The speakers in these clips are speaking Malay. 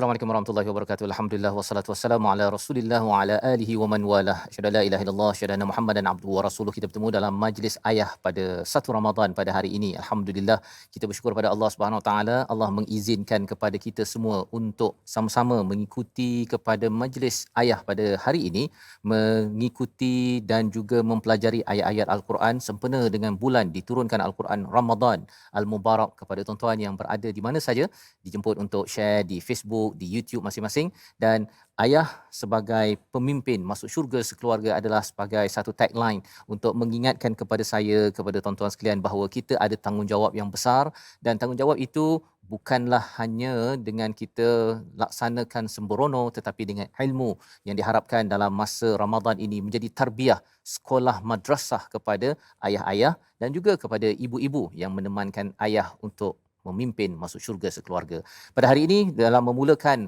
Assalamualaikum warahmatullahi wabarakatuh. Alhamdulillah wassalatu wassalamu ala Rasulillah wa ala alihi wa man walah. Asyhadu an la ilaha illallah, asyhadu anna Muhammadan abduhu wa rasuluh. Kita bertemu dalam majlis ayah pada 1 Ramadan pada hari ini. Alhamdulillah kita bersyukur pada Allah Subhanahu wa taala. Allah mengizinkan kepada kita semua untuk sama-sama mengikuti kepada majlis ayah pada hari ini, mengikuti dan juga mempelajari ayat-ayat Al-Quran sempena dengan bulan diturunkan Al-Quran Ramadan Al-Mubarak kepada tuan-tuan yang berada di mana saja, dijemput untuk share di Facebook, di YouTube masing-masing. Dan ayah sebagai pemimpin masuk syurga sekeluarga adalah sebagai satu tagline untuk mengingatkan kepada saya, kepada tuan-tuan sekalian, bahawa kita ada tanggungjawab yang besar, dan tanggungjawab itu bukanlah hanya dengan kita laksanakan sembrono, tetapi dengan ilmu yang diharapkan dalam masa Ramadan ini menjadi tarbiyah, sekolah madrasah kepada ayah-ayah dan juga kepada ibu-ibu yang menemankan ayah untuk memimpin masuk syurga sekeluarga. Pada hari ini dalam memulakan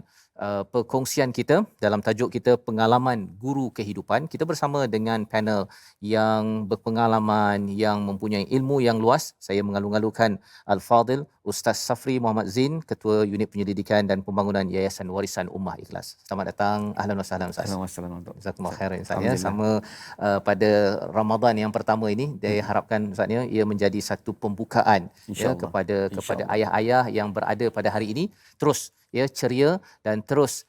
perkongsian kita dalam tajuk kita pengalaman guru kehidupan, kita bersama dengan panel yang berpengalaman, yang mempunyai ilmu yang luas. Saya mengalu-alukan Al-Fadil Ustaz Safri Muhammad Zin, Ketua Unit Penyelidikan dan Pembangunan Yayasan Warisan Ummah Ikhlas. Selamat datang. Ahlan wa sahlan Ustaz. Assalamualaikum. Jazakumullah khairan Ustaz ya. Sama pada Ramadan yang pertama ini, saya harapkan Ustaz ya, ia menjadi satu pembukaan ya kepada ayah-ayah yang berada pada hari ini terus ya ceria dan terus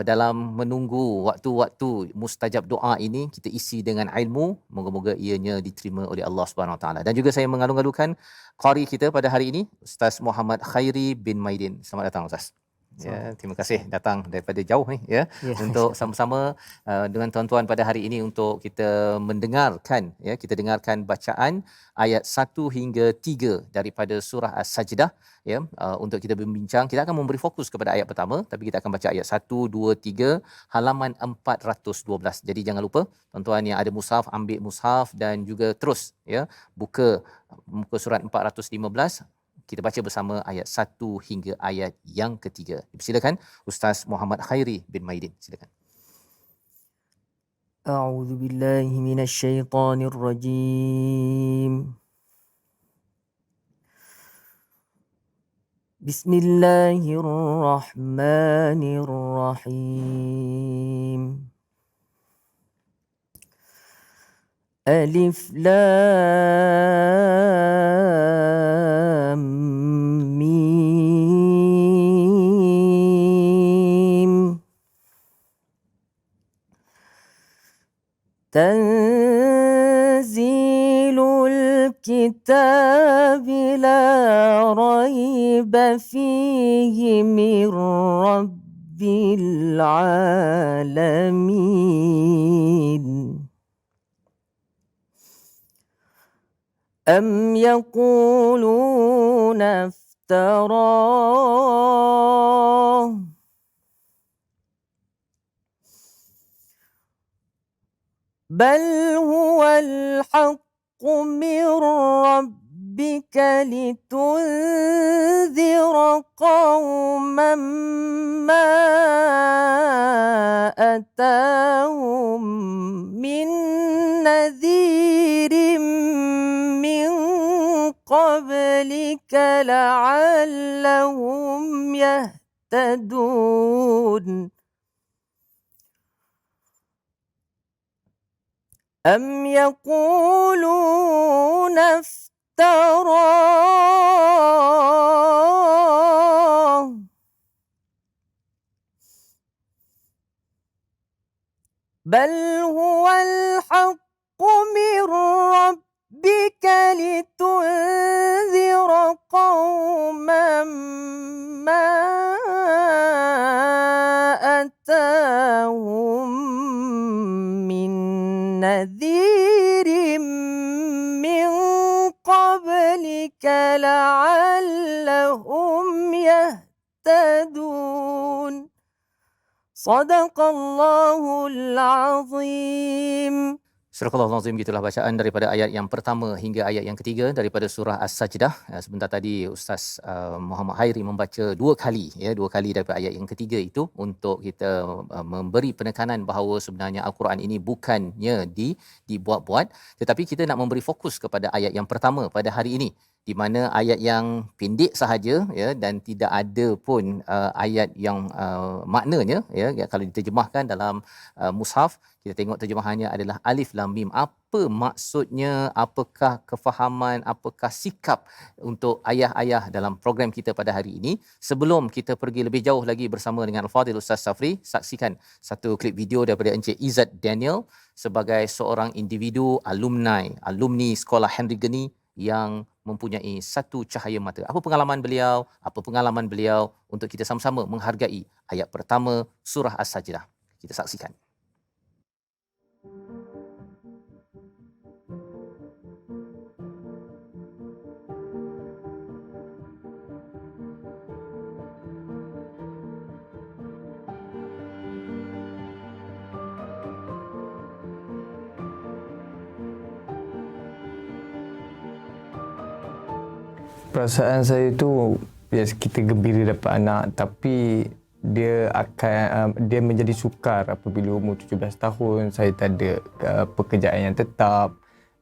dalam menunggu waktu-waktu mustajab doa ini kita isi dengan ilmu, moga-moga ianya diterima oleh Allah Subhanahu Wa Taala. Dan juga saya mengalu-alukan qari kita pada hari ini, Ustaz Muhammad Khairi bin Maidin. Selamat datang Ustaz. Ya, terima kasih datang daripada jauh ni ya, untuk sama-sama dengan tuan-tuan pada hari ini untuk kita mendengarkan ya, kita dengarkan bacaan ayat 1 hingga 3 daripada surah As-Sajdah ya, untuk kita berbincang. Kita akan memberi fokus kepada ayat pertama, tapi kita akan baca ayat 1 2 3 halaman 412. Jadi jangan lupa tuan-tuan yang ada mushaf, ambil mushaf dan juga terus ya buka muka surat 415. Kita baca bersama ayat 1 hingga ayat yang ketiga. Silakan Ustaz Muhammad Khairi bin Maidin. Silakan. A'udzu billahi minasy syaithanir rajim. Bismillahirrahmanirrahim. Alif Lam Mim. Tanzilul kitab la raiba fihi min rabbil alamin. أم يقولون افتراه بل هو الحق من ربك لتنذر قوما ما أتاهم من نذير من قبلك لعلهم يهتدون أم يقولون افتراه بل هو الحق من ربك لتنذر قوما ما أتاهم من نذير من قبلك لعلهم يهتدون. صدق الله العظيم. Surah Al-Azim, gitulah bacaan daripada ayat yang pertama hingga ayat yang ketiga daripada surah As-Sajdah. Sebentar tadi Ustaz Muhammad Khairi membaca dua kali daripada ayat yang ketiga itu untuk kita memberi penekanan bahawa sebenarnya Al-Quran ini bukannya dibuat-buat, tetapi kita nak memberi fokus kepada ayat yang pertama pada hari ini di mana ayat yang pendek sahaja ya dan tidak ada pun ayat yang maknanya ya kalau diterjemahkan dalam mushaf, kita tengok terjemahannya adalah alif lam mim. Apa maksudnya, apakah kefahaman, apakah sikap untuk ayah-ayah dalam program kita pada hari ini? Sebelum kita pergi lebih jauh lagi bersama dengan Al-Fadhil Ustaz Safri, saksikan satu klip video daripada Encik Izzat Daniel sebagai seorang individu alumni sekolah Henry Geni yang mempunyai satu cahaya mata. Apa pengalaman beliau? Apa pengalaman beliau untuk kita sama-sama menghargai ayat pertama surah As-Sajdah. Kita saksikan. Perasaan saya tu, yes, kita gembira dapat anak, tapi dia menjadi sukar apabila umur 17 tahun. Saya tak ada pekerjaan yang tetap,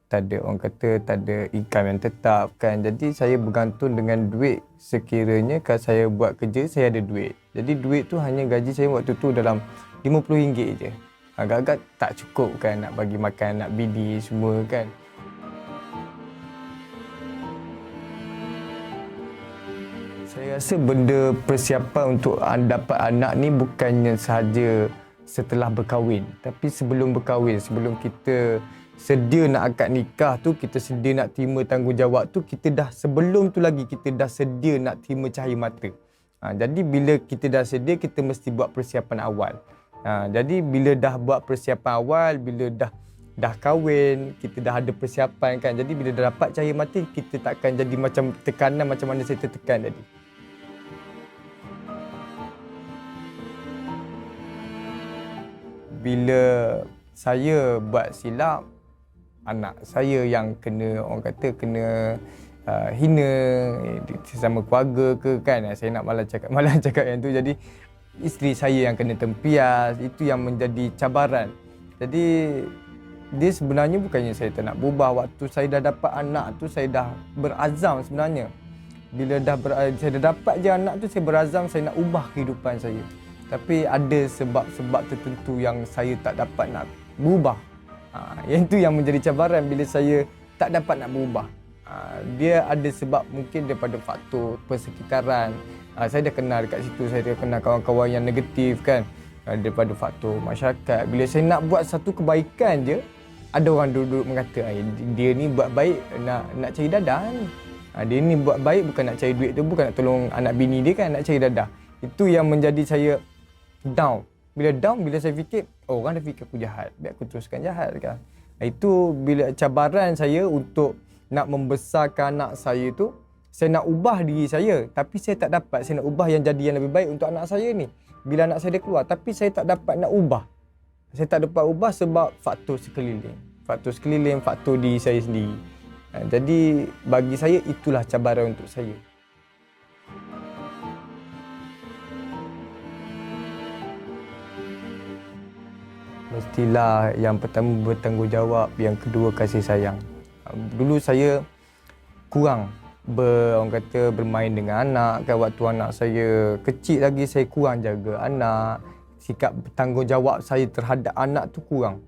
tak ada, orang kata tak ada income yang tetap kan. Jadi saya bergantung dengan duit. Sekiranya kalau saya buat kerja, saya ada duit. Jadi duit tu hanya gaji saya waktu tu dalam RM50 je. Agak-agak tak cukup kan nak bagi makan anak bini semua kan. Saya rasa benda persiapan untuk dapat anak ni bukannya sahaja setelah berkahwin, tapi sebelum berkahwin, sebelum kita sedia nak akad nikah tu, kita sedia nak terima tanggungjawab tu, sebelum tu lagi kita dah sedia nak terima cahaya mata. Jadi bila kita dah sedia, kita mesti buat persiapan awal. Jadi bila dah buat persiapan awal, bila dah kahwin, kita dah ada persiapan kan. Jadi bila dah dapat cahaya mata, kita takkan jadi macam tekanan macam mana saya tertekan tadi. Bila saya buat silap, anak saya yang kena, orang kata kena hina sesama keluarga ke kan. Saya nak malah cakap yang tu. Jadi isteri saya yang kena tempias, itu yang menjadi cabaran. Jadi dia sebenarnya bukannya saya tak nak berubah. Waktu saya dah dapat anak tu, saya dah berazam sebenarnya. Bila saya dah dapat je anak tu, saya berazam saya nak ubah kehidupan saya. Tapi ada sebab-sebab tertentu yang saya tak dapat nak berubah. Yang tu yang menjadi cabaran bila saya tak dapat nak berubah. Dia ada sebab mungkin daripada faktor persekitaran. Saya dah kenal dekat situ, saya dah kenal kawan-kawan yang negatif kan. Daripada faktor masyarakat. Bila saya nak buat satu kebaikan je, ada orang duduk mengata, dia ni buat baik nak cari dadah ni. Dia ni buat baik bukan nak cari duit tu, bukan nak tolong anak bini dia kan, nak cari dadah. Itu yang menjadi saya down. Bila saya fikir, orang dah fikir aku jahat, biar aku teruskan jahat kan. Itu bila cabaran saya untuk nak membesarkan anak saya tu, saya nak ubah diri saya, tapi saya tak dapat. Saya nak ubah yang jadi yang lebih baik untuk anak saya ni. Bila anak saya dah keluar, tapi saya tak dapat nak ubah. Saya tak dapat ubah sebab faktor sekeliling. Faktor diri saya sendiri. Jadi bagi saya itulah cabaran untuk saya. Mestilah yang pertama bertanggungjawab, yang kedua kasih sayang. Dulu saya kurang orang kata bermain dengan anak kan. Waktu anak saya kecil lagi, saya kurang jaga anak. Sikap bertanggungjawab saya terhadap anak tu kurang.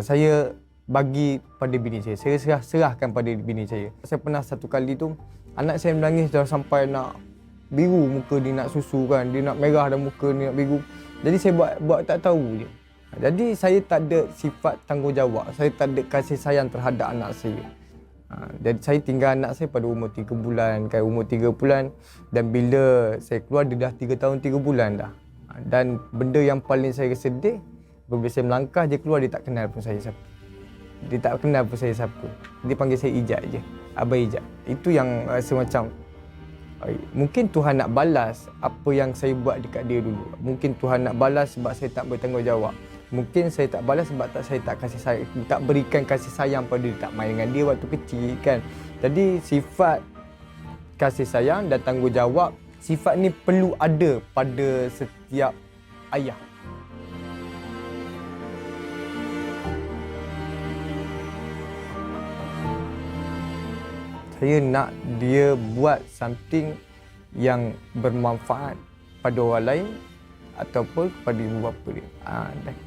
Saya bagi pada bini saya serahkan pada bini saya. Saya pernah satu kali tu, anak saya menangis dah sampai nak biru muka dia, nak susu kan. Dia nak merah dah muka dia, nak biru. Jadi saya buat tak tahu je. Jadi saya tak ada sifat tanggungjawab, saya tak ada kasih sayang terhadap anak saya. Jadi saya tinggal anak saya pada umur 3 bulan, kan, umur 3 bulan. Dan bila saya keluar, dia dah 3 tahun 3 bulan dah. Dan benda yang paling saya sedih, bila saya melangkah, dia keluar, dia tak kenal pun saya siapa. Dia panggil saya Ijat je, Abang Ijat. Itu yang rasa macam, mungkin Tuhan nak balas apa yang saya buat dekat dia dulu. Mungkin Tuhan nak balas sebab saya tak bertanggungjawab. Mungkin saya tak balas sebab saya tak kasih sayang, tak berikan kasih sayang pada dia, tak main dengan dia waktu kecil kan. Jadi sifat kasih sayang dan tanggungjawab, sifat ni perlu ada pada setiap ayah. saya nak dia buat something yang bermanfaat pada orang lain ataupun kepada ibu bapa dia.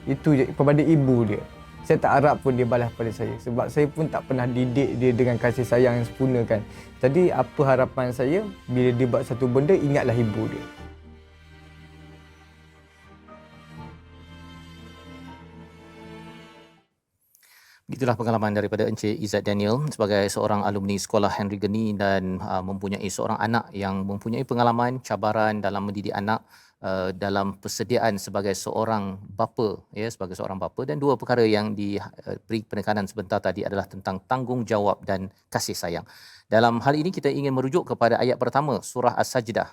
Itu je kepada ibu dia. Saya tak harap pun dia balas pada saya sebab saya pun tak pernah didik dia dengan kasih sayang yang sempurna kan. Jadi apa harapan saya bila dia buat satu benda, ingatlah ibu dia. Itulah pengalaman daripada Encik Izzat Daniel sebagai seorang alumni sekolah Henry Geni dan mempunyai seorang anak yang mempunyai pengalaman cabaran dalam mendidik anak, dalam persediaan sebagai seorang bapa, ya, sebagai seorang bapa, dan dua perkara yang diberi penekanan sebentar tadi adalah tentang tanggungjawab dan kasih sayang. Dalam hal ini kita ingin merujuk kepada ayat pertama surah As-Sajdah,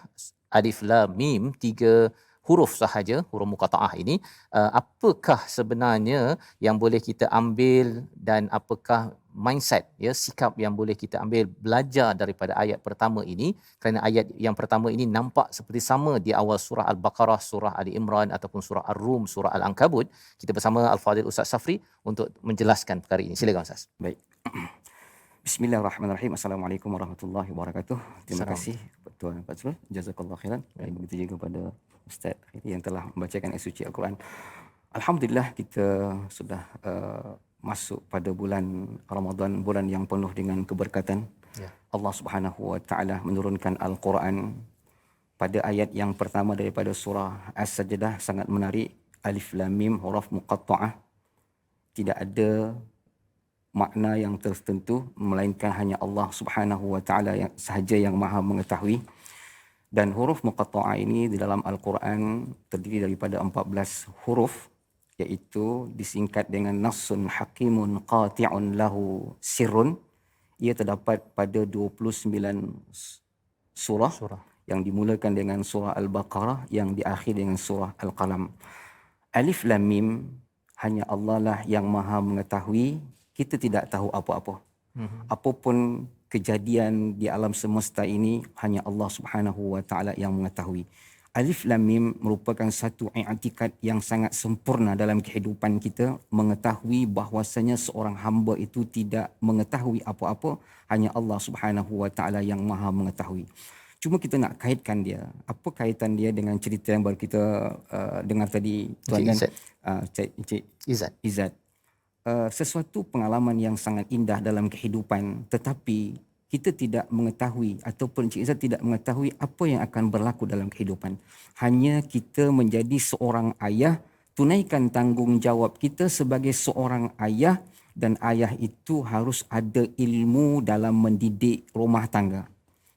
Alif Lam Mim, 3 huruf sahaja, huruf muqataah ini. Apakah sebenarnya yang boleh kita ambil dan apakah mindset, ya, sikap yang boleh kita ambil belajar daripada ayat pertama ini, kerana ayat yang pertama ini nampak seperti sama di awal surah Al-Baqarah, surah Ali Imran ataupun surah Ar-Rum, surah Al-Ankabut. Kita bersama Al-Fadhil Ustaz Safri untuk menjelaskan perkara ini. Silakan Ustaz. Baik. Bismillahirrahmanirrahim. Assalamualaikum warahmatullahi wabarakatuh. Terima kasih Tuan Fazrul. Jazakallahu khairan. Dan begitu juga kepada Ustaz yang telah membacakan ayat suci Al-Quran. Alhamdulillah kita sudah masuk pada bulan Ramadan, bulan yang penuh dengan keberkatan. Ya. Allah Subhanahu wa taala menurunkan Al-Quran pada ayat yang pertama daripada surah As-Sajdah sangat menarik. Alif Lam Mim, huruf muqatta'ah. Tidak ada makna yang tertentu melainkan hanya Allah Subhanahu wa taala yang sahaja yang Maha mengetahui. Dan huruf muqatta'ah ini di dalam Al-Quran terdiri daripada 14 huruf, iaitu disingkat dengan nassun hakimun qati'un lahu sirrun. Ia terdapat pada 29 surah yang dimulakan dengan surah Al-Baqarah, yang diakhiri dengan surah Al-Qalam. Alif Lam Mim, hanya Allah lah yang Maha mengetahui. Kita tidak tahu apa-apa. Apapun kejadian di alam semesta ini, hanya Allah Subhanahu wa taala yang mengetahui. Alif Lam Mim merupakan satu i'tikad yang sangat sempurna dalam kehidupan kita, mengetahui bahwasanya seorang hamba itu tidak mengetahui apa-apa, hanya Allah Subhanahu wa taala yang Maha mengetahui. Cuma kita nak kaitkan dia. Apa kaitan dia dengan cerita yang baru kita dengar tadi, Tuan Encik Izzat. Sesuatu pengalaman yang sangat indah dalam kehidupan, tetapi kita tidak mengetahui ataupun Encik Izzat tidak mengetahui apa yang akan berlaku dalam kehidupan. Hanya kita menjadi seorang ayah, tunaikan tanggungjawab kita sebagai seorang ayah, dan ayah itu harus ada ilmu dalam mendidik rumah tangga.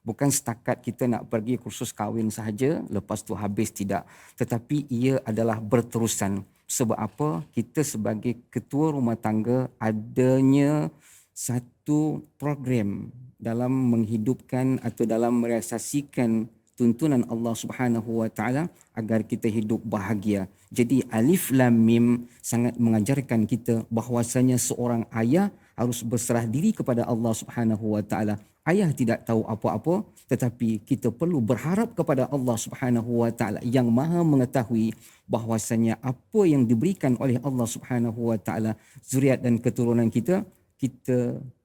Bukan setakat kita nak pergi kursus kahwin sahaja, lepas tu habis, tidak. Tetapi ia adalah berterusan. Sebab apa? Kita sebagai ketua rumah tangga adanya satu program dalam menghidupkan atau dalam merealisasikan tuntunan Allah Subhanahu wa taala agar kita hidup bahagia. Jadi Alif Lam Mim sangat mengajarkan kita bahwasanya seorang ayah harus berserah diri kepada Allah Subhanahu wa taala. Ayah tidak tahu apa-apa, tetapi kita perlu berharap kepada Allah Subhanahu wa taala yang Maha mengetahui bahwasanya apa yang diberikan oleh Allah Subhanahu wa taala zuriat dan keturunan kita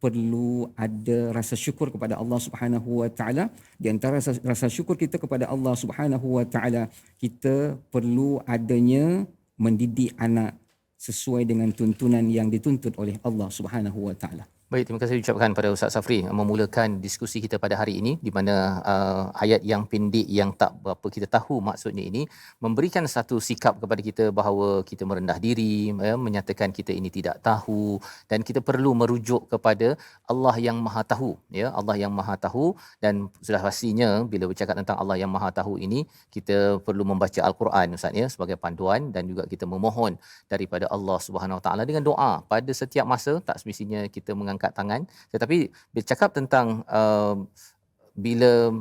perlu ada rasa syukur kepada Allah Subhanahu wa taala. Di antara rasa syukur kita kepada Allah Subhanahu wa taala, kita perlu adanya mendidik anak sesuai dengan tuntunan yang dituntut oleh Allah Subhanahu wa taala. Baik, terima kasih ucapkan pada Ustaz Safri memulakan diskusi kita pada hari ini, di mana ayat yang pendek yang tak berapa kita tahu maksudnya ini memberikan satu sikap kepada kita bahawa kita merendah diri, menyatakan kita ini tidak tahu, dan kita perlu merujuk kepada Allah yang Maha Tahu, ya, Allah yang Maha Tahu. Dan sudah pastinya bila bercakap tentang Allah yang Maha Tahu ini, kita perlu membaca Al-Quran, Ustaz, ya, sebagai panduan, dan juga kita memohon daripada Allah Subhanahu Wa Taala dengan doa pada setiap masa. Tak semestinya kita mengangkat tangan, tetapi bila cakap tentang bila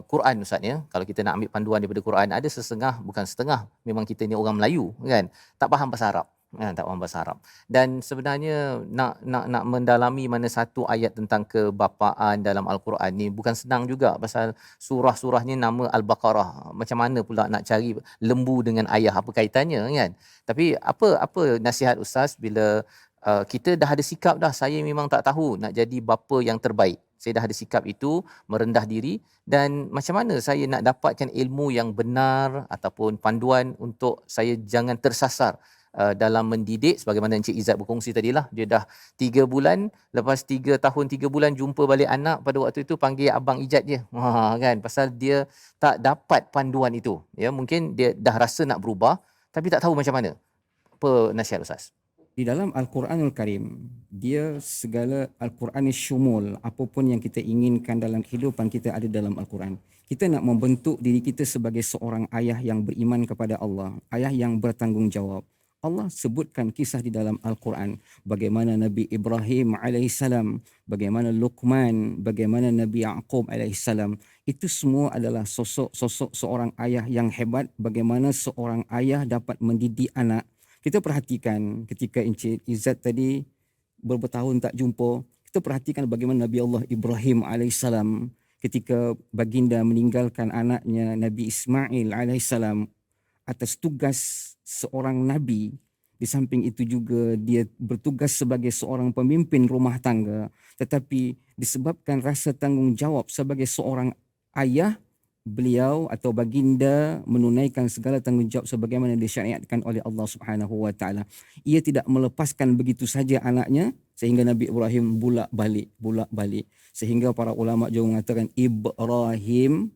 Quran, Ustaz, ya, kalau kita nak ambil panduan daripada Quran, ada setengah, bukan setengah, memang kita ni orang Melayu kan, tak faham bahasa Arab. Tak faham bahasa Arab. Dan sebenarnya nak mendalami mana satu ayat tentang kebapaan dalam Al-Quran ni bukan senang juga, pasal surah-surahnya nama Al-Baqarah. Macam mana pula nak cari lembu dengan ayah, apa kaitannya kan? Tapi apa nasihat Ustaz bila kita dah ada sikap dah, saya memang tak tahu nak jadi bapa yang terbaik, saya dah ada sikap itu, merendah diri, dan macam mana saya nak dapatkan ilmu yang benar ataupun panduan untuk saya jangan tersasar dalam mendidik, sebagaimana Encik Izzat berkongsi tadilah, dia dah 3 bulan, lepas 3 tahun 3 bulan jumpa balik anak, pada waktu itu panggil abang Ijat je. Kan, pasal dia tak dapat panduan itu. Ya, mungkin dia dah rasa nak berubah tapi tak tahu macam mana. Apa nasihat Ustaz? Di dalam Al-Quranul Karim, dia segala Al-Quran ni syumul, apapun yang kita inginkan dalam kehidupan kita ada dalam Al-Quran. Kita nak membentuk diri kita sebagai seorang ayah yang beriman kepada Allah, ayah yang bertanggungjawab. Allah sebutkan kisah di dalam Al-Quran, bagaimana Nabi Ibrahim alaihissalam, bagaimana Luqman, bagaimana Nabi Yaqub alaihissalam. Itu semua adalah sosok-sosok seorang ayah yang hebat, bagaimana seorang ayah dapat mendidik anak. Kita perhatikan ketika Encik Izzat tadi beberapa tahun tak jumpa, kita perhatikan bagaimana Nabi Allah Ibrahim alaihissalam ketika baginda meninggalkan anaknya Nabi Ismail alaihissalam atas tugas seorang nabi. Di samping itu juga dia bertugas sebagai seorang pemimpin rumah tangga, tetapi disebabkan rasa tanggungjawab sebagai seorang ayah, beliau atau baginda menunaikan segala tanggungjawab sebagaimana disyariatkan oleh Allah Subhanahu wa taala. Ia tidak melepaskan begitu saja anaknya, sehingga Nabi Ibrahim bolak-balik sehingga para ulama juga mengatakan Ibrahim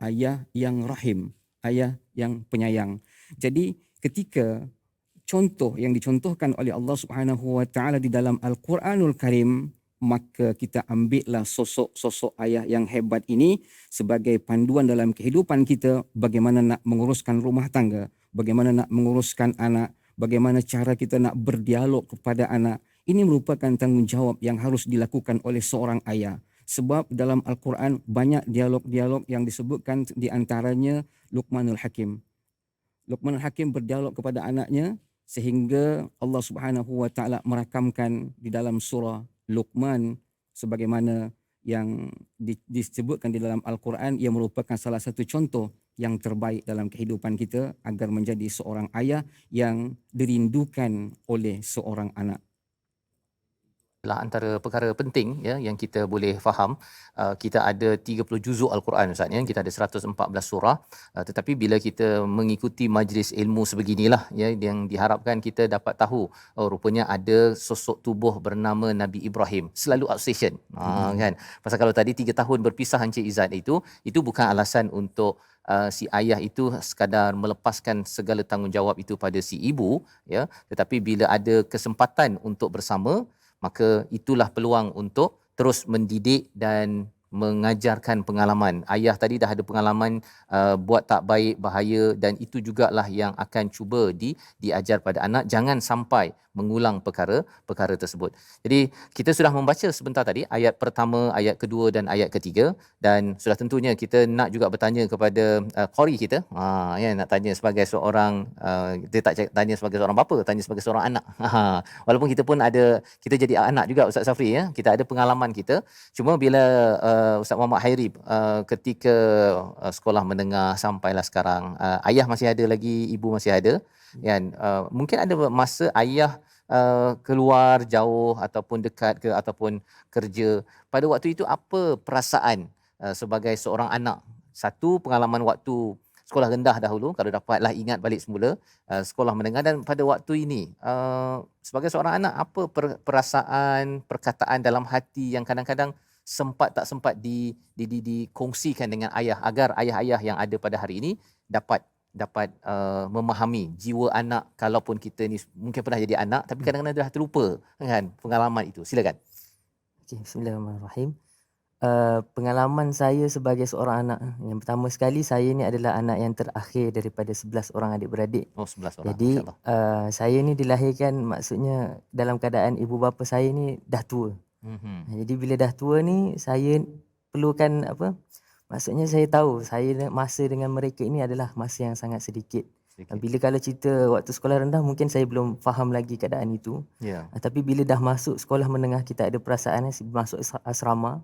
ayah yang rahim, ayah yang penyayang. Jadi ketika contoh yang dicontohkan oleh Allah Subhanahu wa taala di dalam Al-Quranul Karim, maka kita ambillah sosok-sosok ayah yang hebat ini sebagai panduan dalam kehidupan kita, bagaimana nak menguruskan rumah tangga, bagaimana nak menguruskan anak, bagaimana cara kita nak berdialog kepada anak. Ini merupakan tanggungjawab yang harus dilakukan oleh seorang ayah. Sebab dalam Al-Quran banyak dialog-dialog yang disebutkan, di antaranya Luqmanul Hakim. Luqmanul Hakim berdialog kepada anaknya sehingga Allah Subhanahu wa taala merakamkan di dalam surah Luqman sebagaimana yang disebutkan di dalam Al-Quran. Ia merupakan salah satu contoh yang terbaik dalam kehidupan kita agar menjadi seorang ayah yang dirindukan oleh seorang anak. Adalah antara perkara penting ya yang kita boleh faham. Kita ada 30 juzuk Al-Quran Ustaz ya, kita ada 114 surah, tetapi bila kita mengikuti majlis ilmu sebeginilah ya, yang diharapkan kita dapat tahu rupanya ada sosok tubuh bernama Nabi Ibrahim selalu outstation. Kan, pasal kalau tadi 3 tahun berpisah Encik Izzat itu bukan alasan untuk si ayah itu sekadar melepaskan segala tanggungjawab itu pada si ibu ya, tetapi bila ada kesempatan untuk bersama, maka itulah peluang untuk terus mendidik dan mengajarkan pengalaman. Ayah tadi dah ada pengalaman buat tak baik, bahaya, dan itu jugalah yang akan cuba diajar pada anak, jangan sampai mengulang perkara tersebut. Jadi kita sudah membaca sebentar tadi ayat pertama, ayat kedua dan ayat ketiga, dan sudah tentunya kita nak juga bertanya kepada qari kita. Ya, nak tanya sebagai seorang kita tak tanya sebagai seorang bapa, tanya sebagai seorang anak. Walaupun kita pun ada, kita jadi anak juga Ustaz Safri ya. Kita ada pengalaman kita. Cuma bila Ustaz Muhammad Hairi ketika sekolah menengah sampailah sekarang, ayah masih ada lagi, ibu masih ada kan. Mungkin ada masa ayah keluar jauh ataupun dekat ke ataupun kerja. Pada waktu itu apa perasaan sebagai seorang anak? Satu, pengalaman waktu sekolah rendah dahulu, kalau dapatlah ingat balik semula sekolah menengah, dan pada waktu ini sebagai seorang anak, apa perasaan, perkataan dalam hati yang kadang-kadang sempat tak sempat dikongsikan dengan ayah, agar ayah-ayah yang ada pada hari ini dapat memahami jiwa anak, kalaupun kita ni mungkin pernah jadi anak tapi kadang-kadang dah terlupa kan pengalaman itu. Silakan. Okay, bismillahirrahmanirrahim. Pengalaman saya sebagai seorang anak, yang pertama sekali, saya ni adalah anak yang terakhir daripada 11 orang adik-beradik. 11 orang. Jadi saya ni dilahirkan, maksudnya dalam keadaan ibu bapa saya ni dah tua. Jadi bila dah tua ni, saya perlukan apa? Maksudnya saya tahu saya masa dengan mereka ini adalah masa yang sangat sedikit. Bila kalau cerita waktu sekolah rendah, mungkin saya belum faham lagi keadaan itu. Tapi bila dah masuk sekolah menengah, kita ada perasaan, masuk asrama,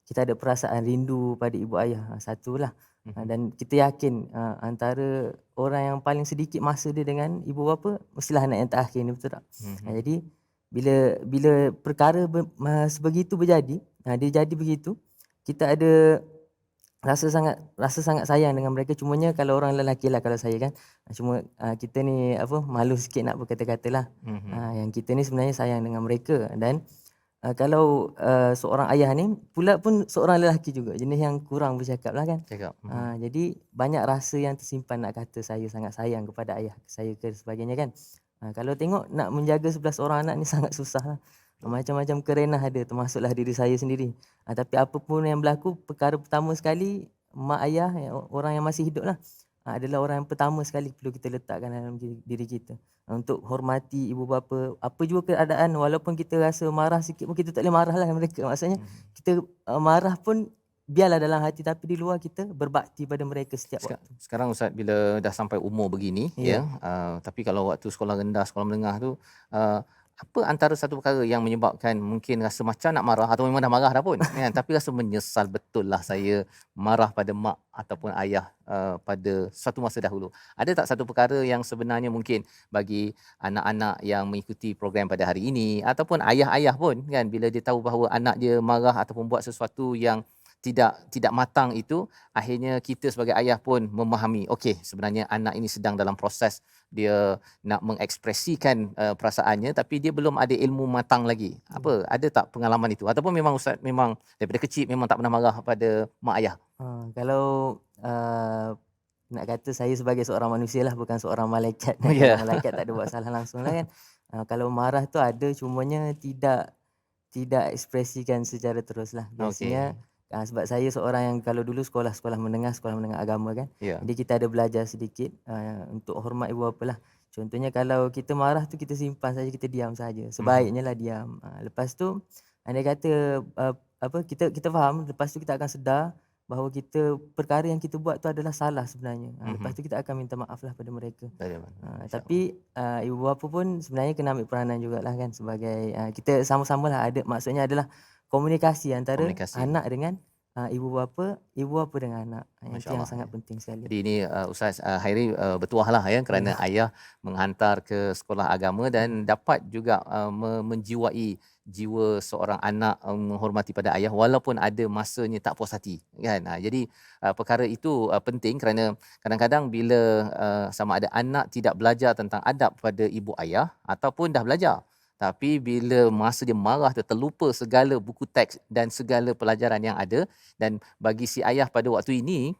kita ada perasaan rindu pada ibu ayah. Satulah. Dan kita yakin antara orang yang paling sedikit masa dia dengan ibu bapa, mestilah anak yang terakhir ni, betul tak? Jadi bila perkara sebegitu berjadi, dia jadi begitu, kita ada rasa sangat sayang dengan mereka. Cumanya kalau orang lelaki lah, kalau saya kan, cuma kita ni malu sikit nak berkata-kata lah. Yang kita ni sebenarnya sayang dengan mereka. Dan kalau seorang ayah ni pula pun seorang lelaki juga, jenis yang kurang bercakap lah kan. Jadi banyak rasa yang tersimpan nak kata saya sangat sayang kepada ayah saya ke sebagainya kan. Kalau tengok nak menjaga 11 orang anak ni sangat susah lah. Macam-macam kerenah ada, termasuklah diri saya sendiri. Tapi apa pun yang berlaku, perkara pertama sekali, mak ayah, orang yang masih hidup lah, adalah orang yang pertama sekali perlu kita letakkan dalam diri kita. Untuk hormati ibu bapa, apa juga keadaan, walaupun kita rasa marah sikit pun kita tak boleh marah lah mereka. Maksudnya kita marah pun biarlah dalam hati, tapi di luar kita berbakti pada mereka setiap waktu. Sekarang Ustaz, bila dah sampai umur begini, tapi kalau waktu sekolah rendah, sekolah menengah tu, apa antara satu perkara yang menyebabkan mungkin rasa macam nak marah atau memang dah marah dah pun kan, tapi rasa menyesal betul lah saya marah pada mak ataupun ayah pada satu masa dahulu. Ada tak satu perkara yang sebenarnya mungkin bagi anak-anak yang mengikuti program pada hari ini, ataupun ayah-ayah pun kan, bila dia tahu bahawa anak dia marah ataupun buat sesuatu yang tidak matang itu, akhirnya kita sebagai ayah pun memahami, okey, sebenarnya anak ini sedang dalam proses dia nak mengekspresikan perasaannya, tapi dia belum ada ilmu matang lagi. Ada tak pengalaman itu, ataupun memang Ustaz memang daripada kecil memang tak pernah marah pada mak ayah? Kalau nak kata saya sebagai seorang manusia lah, bukan seorang malaikat. Malaikat tak ada buat salah langsung lah kan. Kalau marah tu ada, cumanya tidak ekspresikan secara terus lah. Biasanya sebab saya seorang yang kalau dulu sekolah menengah agama kan. Jadi kita ada belajar sedikit untuk hormat ibu bapa lah. Contohnya kalau kita marah tu kita simpan saja, kita diam saja. Sebaiknya lah diam. Lepas tu andai kata kita faham, lepas tu kita akan sedar bahawa perkara yang kita buat tu adalah salah sebenarnya. Lepas tu kita akan minta maaf lah pada mereka. Tapi ibu bapa pun sebenarnya kena ambil peranan jugalah kan, sebagai kita sama-sama lah ada, maksudnya adalah komunikasi antara anak dengan ibu bapa dengan anak. Itu yang sangat penting sekali. Jadi ini Ustaz Hairi bertuah lah ya, kerana ayah menghantar ke sekolah agama dan dapat juga menjiwai jiwa seorang anak menghormati pada ayah walaupun ada masanya tak puas hati kan. Jadi perkara itu penting, kerana kadang-kadang bila sama ada anak tidak belajar tentang adab pada ibu ayah ataupun dah belajar, tapi bila masa dia marah, dia terlupa segala buku teks dan segala pelajaran yang ada. Dan bagi si ayah pada waktu ini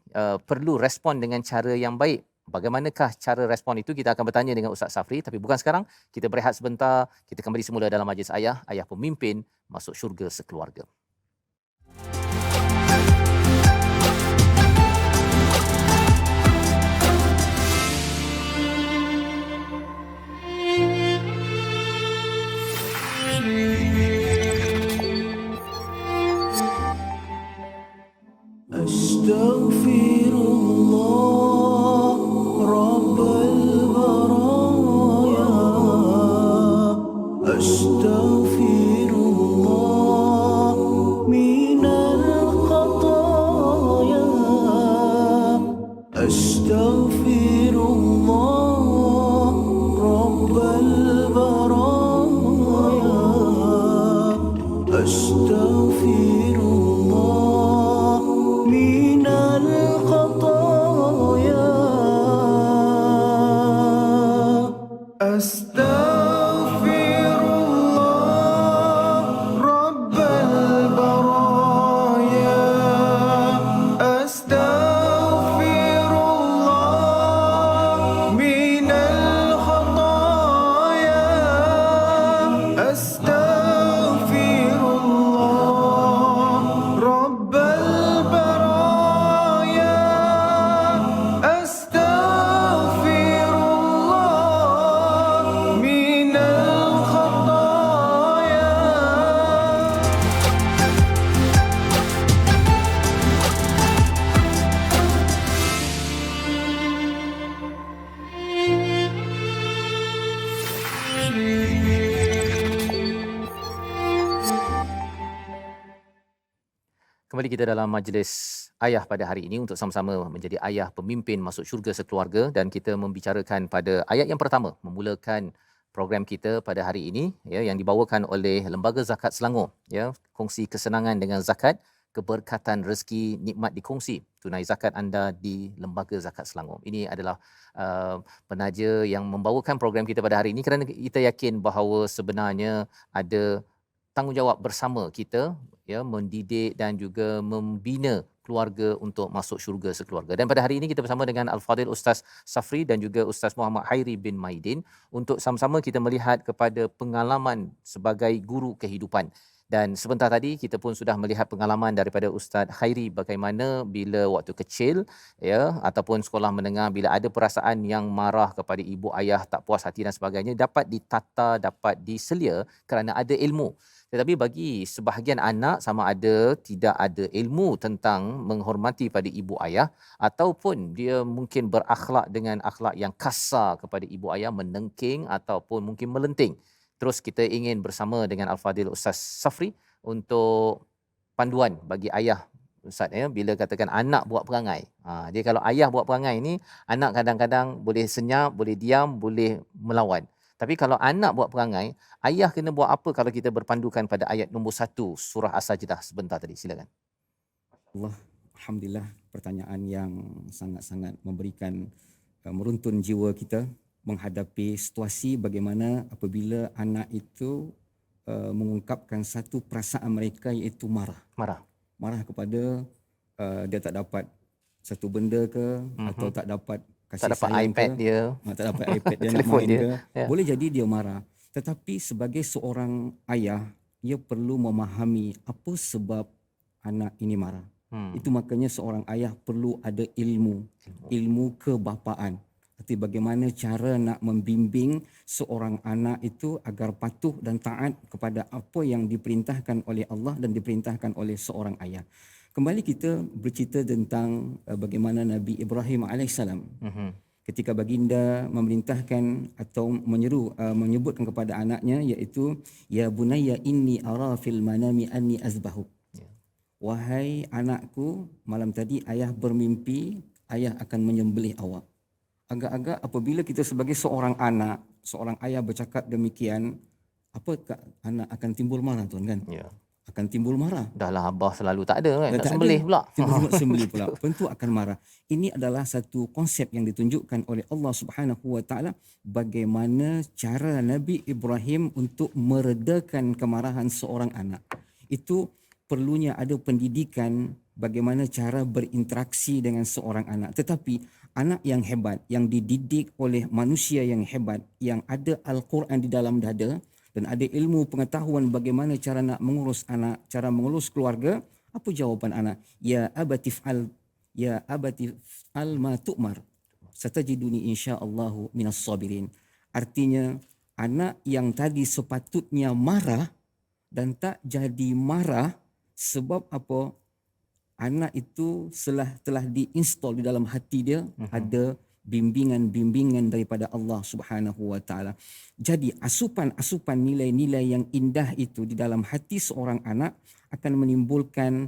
perlu respon dengan cara yang baik. Bagaimanakah cara respon itu? Kita akan bertanya dengan Ustaz Safri, tapi bukan sekarang. Kita berehat sebentar. Kita kembali semula dalam Majlis Ayah Pemimpin Masuk Syurga Sekeluarga. Astaghfirullah Rabbal baraya, Astaghfirullah minal khataya, Astaghfirullah Rabbal baraya, Astaghfirullah minal khataya, Astaghfirullah Rabbal baraya, Astaghfirullah minal khataya, Astaghfirullah Rabbal baraya, Astaghfirullah minal khataya. Kembali kita dalam majlis ayah pada hari ini untuk sama-sama menjadi ayah pemimpin masuk syurga sekeluarga, dan kita membicarakan pada ayat yang pertama, memulakan program kita pada hari ini ya, yang dibawakan oleh Lembaga Zakat Selangor ya, kongsi kesenangan dengan zakat, keberkatan rezeki nikmat dikongsi, tunai zakat anda di Lembaga Zakat Selangor. Ini adalah penaja yang membawakan program kita pada hari ini kerana kita yakin bahawa sebenarnya ada tanggungjawab bersama kita ya, mendidik dan juga membina keluarga untuk masuk syurga sekeluarga. Dan pada hari ini kita bersama dengan Al-Fadhil Ustaz Safri dan juga Ustaz Muhammad Hairi bin Maidin untuk sama-sama kita melihat kepada pengalaman sebagai guru kehidupan. Dan sebentar tadi kita pun sudah melihat pengalaman daripada Ustaz Hairi bagaimana bila waktu kecil ya, ataupun sekolah menengah, bila ada perasaan yang marah kepada ibu ayah, tak puas hati dan sebagainya, dapat ditata, dapat diselia kerana ada ilmu. Tetapi bagi sebahagian anak, sama ada tidak ada ilmu tentang menghormati pada ibu ayah, ataupun dia mungkin berakhlak dengan akhlak yang kasar kepada ibu ayah, menengking ataupun mungkin melenting. Terus kita ingin bersama dengan Al-Fadhil Ustaz Safri untuk panduan bagi ayah Ustaz ya, bila katakan anak buat perangai. Dia kalau ayah buat perangai ni, anak kadang-kadang boleh senyap, boleh diam, boleh melawan. Tapi kalau anak buat perangai, ayah kena buat apa kalau kita berpandukan pada ayat nombor 1 surah As-Sajdah sebentar tadi. Silakan. Allah, alhamdulillah, pertanyaan yang sangat-sangat memberikan meruntun jiwa kita menghadapi situasi bagaimana apabila anak itu mengungkapkan satu perasaan mereka, iaitu marah. Marah kepada dia tak dapat satu benda ke, atau tak dapat kasih Tak dapat sayang iPad ke, dia, tak dapat iPad dia nak telefon main dia. ke, Ya. boleh jadi dia marah. Tetapi sebagai seorang ayah, ia perlu memahami apa sebab anak ini marah. Itu makanya seorang ayah perlu ada ilmu kebapaan. Arti bagaimana cara nak membimbing seorang anak itu agar patuh dan taat kepada apa yang diperintahkan oleh Allah dan diperintahkan oleh seorang ayah. Kembali kita bercerita tentang bagaimana Nabi Ibrahim AS ketika baginda memerintahkan atau menyebutkan kepada anaknya, iaitu ya bunayya inni ara fil manami anni azbahuk. Wahai anakku, malam tadi ayah bermimpi ayah akan menyembelih awak. Agak-agak apabila kita sebagai seorang anak, seorang ayah bercakap demikian, apakah anak akan timbul marah, tuan kan? Ya. Akan timbul marah. Dahlah abah selalu tak ada kan, Dan nak tak sembelih ada. pula. Tiba-tiba sembelih pula. Tentu akan marah. Ini adalah satu konsep yang ditunjukkan oleh Allah Subhanahu Wa Taala bagaimana cara Nabi Ibrahim untuk meredakan kemarahan seorang anak. Itu perlunya ada pendidikan bagaimana cara berinteraksi dengan seorang anak. Tetapi anak yang hebat, yang dididik oleh manusia yang hebat, yang ada Al-Quran di dalam dada dan ada ilmu pengetahuan bagaimana cara nak mengurus anak, cara mengurus keluarga, apa jawapan anak? Ya abatif'al ma tu'mar. Satajiduni insyaallahu minas sabirin. Artinya anak yang tadi sepatutnya marah dan tak jadi marah sebab apa? Anak itu telah diinstal di dalam hati dia ada bimbingan-bimbingan daripada Allah Subhanahu Wa Taala. Jadi asupan nilai-nilai yang indah itu di dalam hati seorang anak akan menimbulkan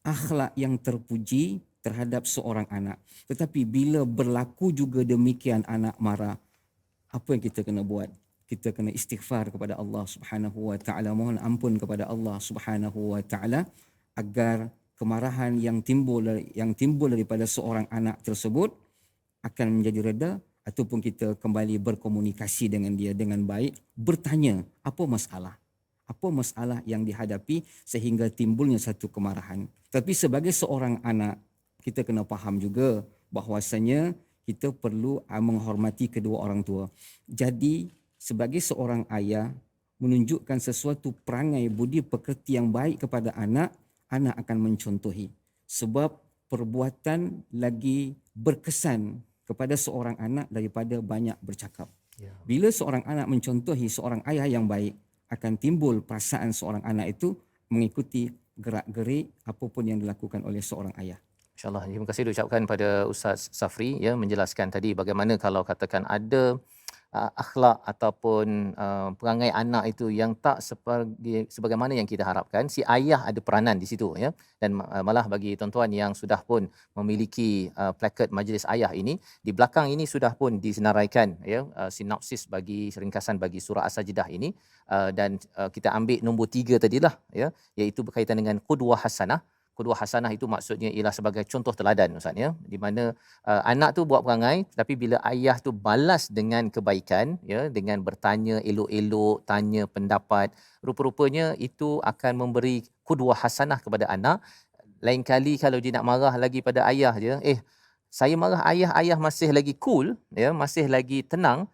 akhlak yang terpuji terhadap seorang anak. Tetapi bila berlaku juga demikian anak marah, apa yang kita kena buat? Kita kena istighfar kepada Allah Subhanahu Wa Taala, mohon ampun kepada Allah Subhanahu Wa Taala agar kemarahan yang timbul daripada seorang anak tersebut akan menjadi reda, ataupun kita kembali berkomunikasi dengan dia dengan baik, bertanya apa masalah yang dihadapi sehingga timbulnya satu kemarahan. Tapi sebagai seorang anak, kita kena faham juga bahawasanya kita perlu menghormati kedua orang tua. Jadi sebagai seorang ayah menunjukkan sesuatu perangai budi pekerti yang baik kepada anak akan mencontohi. Sebab perbuatan lagi berkesan kepada seorang anak daripada banyak bercakap. Ya. Bila seorang anak mencontohi seorang ayah yang baik, akan timbul perasaan seorang anak itu mengikuti gerak-gerik apapun yang dilakukan oleh seorang ayah. InsyaAllah. Terima kasih diucapkan pada Ustaz Safri ya, menjelaskan tadi bagaimana kalau katakan ada akhlak ataupun perangai anak itu yang tak sebagaimana yang kita harapkan, si ayah ada peranan di situ ya. Dan malah bagi tuan-tuan yang sudah pun memiliki plakat majlis ayah ini, di belakang ini sudah pun disenaraikan ya sinopsis bagi ringkasan bagi surah As-Sajdah ini, dan kita ambil nombor 3 tadilah ya, iaitu berkaitan dengan qudwah hasanah. Qudwah hasanah itu maksudnya ialah sebagai contoh teladan Ustaz ya, di mana anak tu buat perangai tapi bila ayah tu balas dengan kebaikan ya, dengan bertanya elok-elok, tanya pendapat, rupa-rupanya itu akan memberi qudwah hasanah kepada anak. Lain kali kalau dia nak marah lagi pada ayah je, saya marah ayah masih lagi cool ya, masih lagi tenang,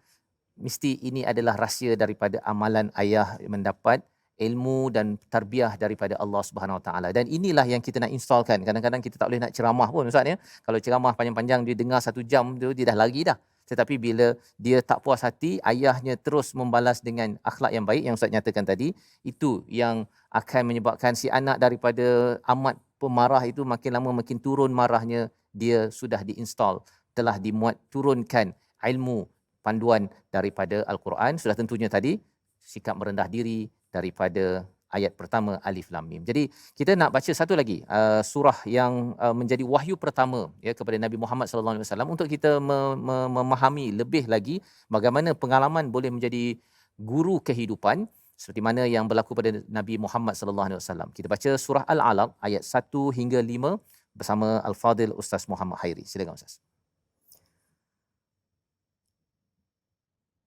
mesti ini adalah rahsia daripada amalan ayah mendapat ilmu dan tarbiyah daripada Allah Subhanahu Wa Taala. Dan inilah yang kita nak installkan. Kadang-kadang kita tak boleh nak ceramah pun Ustaz ya. Kalau ceramah panjang-panjang dia dengar 1 jam tu dia dah lari dah. Tetapi bila dia tak puas hati, ayahnya terus membalas dengan akhlak yang baik yang Ustaz nyatakan tadi, itu yang akan menyebabkan si anak daripada amat pemarah itu makin lama makin turun marahnya. Dia sudah diinstal, telah dimuat turunkan ilmu panduan daripada Al-Quran. Sudah tentunya tadi sikap merendah diri daripada ayat pertama Alif Lam Mim. Jadi kita nak baca satu lagi surah yang menjadi wahyu pertama ya kepada Nabi Muhammad sallallahu alaihi wasallam untuk kita memahami lebih lagi bagaimana pengalaman boleh menjadi guru kehidupan seperti mana yang berlaku pada Nabi Muhammad sallallahu alaihi wasallam. Kita baca surah Al-Alaq ayat 1 hingga 5 bersama Al-Fadil Ustaz Muhammad Hairi. Silakan Ustaz.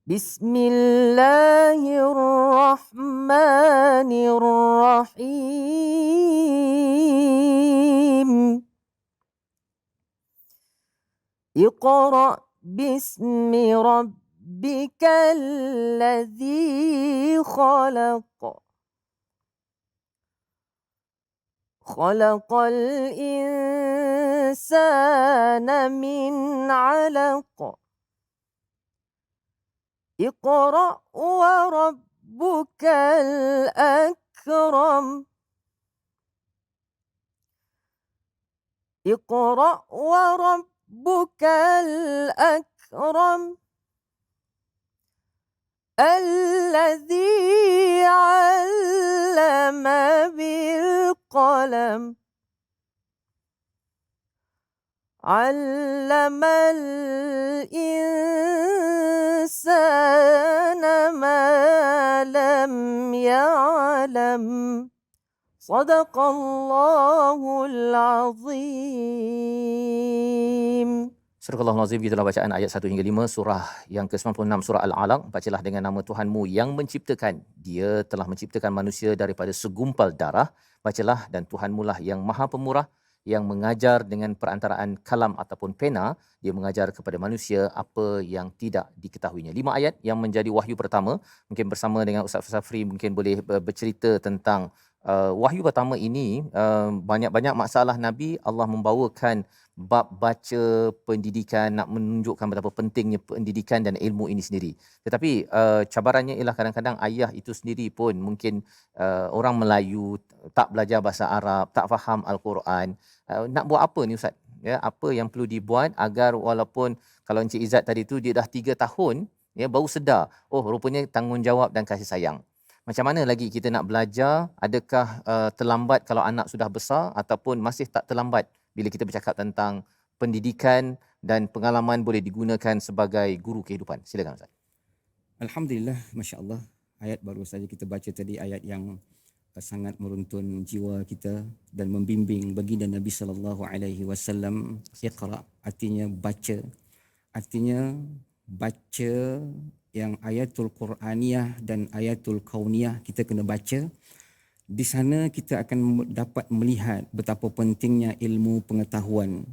Bismillahirrahmanirrahim. Iqra bismi rabbikal ladzi khalaq. Khalaqal insana min 'alaq. اقرأ وربك الأكرم. اقرأ وربك الأكرم الذي علم بالقلم علم الإنسان ما لم يعلم صدق الله العظيم. Surah Al-Azim, gitulah bacaan ayat 1 hingga 5 surah yang ke-96 surah Al-Alaq. Bacalah dengan nama Tuhanmu yang menciptakan. Dia telah menciptakan manusia daripada segumpal darah. Bacalah, dan Tuhanmu lah yang Maha Pemurah, yang mengajar dengan perantaraan kalam ataupun pena. Dia mengajar kepada manusia apa yang tidak diketahuinya. 5 ayat yang menjadi wahyu pertama. Mungkin bersama dengan Ustaz Safri mungkin boleh bercerita tentang wahyu pertama ini. Banyak-banyak masalah Nabi, Allah membawakan bab baca pendidikan, nak menunjukkan betapa pentingnya pendidikan dan ilmu ini sendiri. Tetapi cabarannya ialah kadang-kadang ayah itu sendiri pun mungkin orang Melayu, tak belajar bahasa Arab, tak faham Al-Quran. Nak buat apa ni Ustaz? Ya, apa yang perlu dibuat agar walaupun kalau Encik Izzat tadi tu dia dah 3 tahun ya baru sedar, oh rupanya tanggungjawab dan kasih sayang. Macam mana lagi kita nak belajar? Adakah terlambat kalau anak sudah besar ataupun masih tak terlambat bila kita bercakap tentang pendidikan dan pengalaman boleh digunakan sebagai guru kehidupan? Silakan Ustaz. Alhamdulillah, masya-Allah. Ayat baru saja kita baca tadi, ayat yang sangat meruntun jiwa kita dan membimbing baginda Nabi sallallahu alaihi wasallam. Iqra artinya baca. Artinya baca yang ayatul Quraniyah dan ayatul Kauniyah kita kena baca. Di sana kita akan dapat melihat betapa pentingnya ilmu pengetahuan.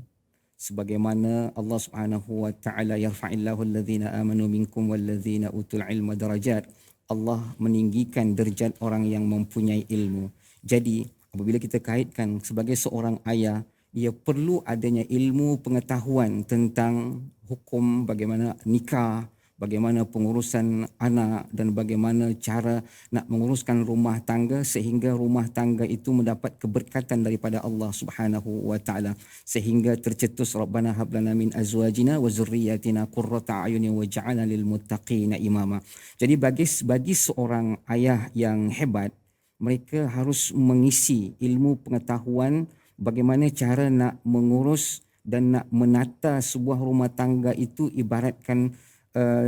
Sebagaimana Allah Subhanahu wa taala, yarfa'illahu alladhina amanu minkum walladzina utul ilma darajat. Allah meninggikan derajat orang yang mempunyai ilmu. Jadi apabila kita kaitkan sebagai seorang ayah, ia perlu adanya ilmu pengetahuan tentang hukum bagaimana nikah, bagaimana pengurusan anak dan bagaimana cara nak menguruskan rumah tangga sehingga rumah tangga itu mendapat keberkatan daripada Allah Subhanahu wa taala, sehingga tercetus Rabbana hab lana min azwajina wa zurriyyatina qurrata a'yunin waj'alna lil muttaqina imama. Jadi bagi seorang ayah yang hebat, mereka harus mengisi ilmu pengetahuan bagaimana cara nak mengurus dan nak menata sebuah rumah tangga itu ibaratkan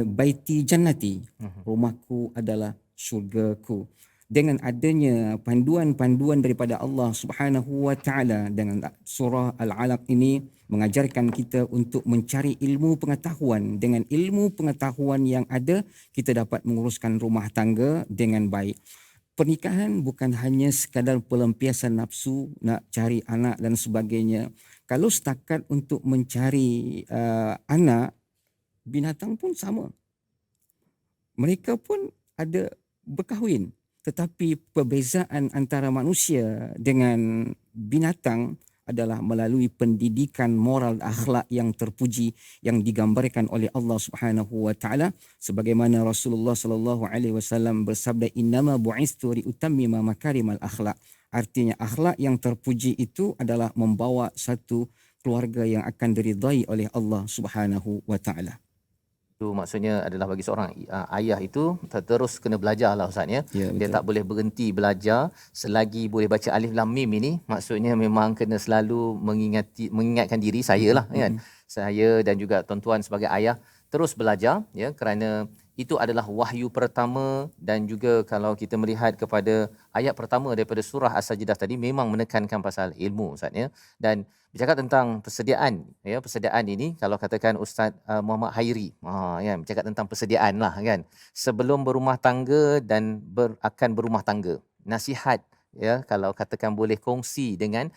baiti jannati, rumahku adalah syurgaku. Dengan adanya panduan-panduan daripada Allah Subhanahu wa taala dengan surah Al-Alaq ini mengajarkan kita untuk mencari ilmu pengetahuan. Dengan ilmu pengetahuan yang ada, kita dapat menguruskan rumah tangga dengan baik. Pernikahan bukan hanya sekadar pelampiasan nafsu, nak cari anak dan sebagainya. Kalau setakat untuk mencari anak, binatang pun sama. Mereka pun ada berkahwin. Tetapi perbezaan antara manusia dengan binatang adalah melalui pendidikan moral akhlak yang terpuji yang digambarkan oleh Allah Subhanahu wa taala, sebagaimana Rasulullah sallallahu alaihi wasallam bersabda, innama bu'istu liutammima makarimal akhlak. Artinya akhlak yang terpuji itu adalah membawa satu keluarga yang akan diridai oleh Allah Subhanahu wa taala. Itu maksudnya adalah bagi seorang ayah itu terus kena belajarlah Ustaz ya. Dia tak boleh berhenti belajar selagi boleh baca alif lam mim ini. Maksudnya memang kena selalu mengingatkan diri saya lah kan. Saya dan juga tuan-tuan sebagai ayah terus belajar ya, kerana itu adalah wahyu pertama. Dan juga kalau kita melihat kepada ayat pertama daripada surah As-Sajdah tadi memang menekankan pasal ilmu Ustaz ya. Dan bercakap tentang persediaan ya, persediaan ini kalau katakan Ustaz Muhammad Hairi ya, bercakap tentang persediaan lah kan, sebelum berumah tangga dan akan berumah tangga, nasihat ya, kalau katakan boleh kongsi dengan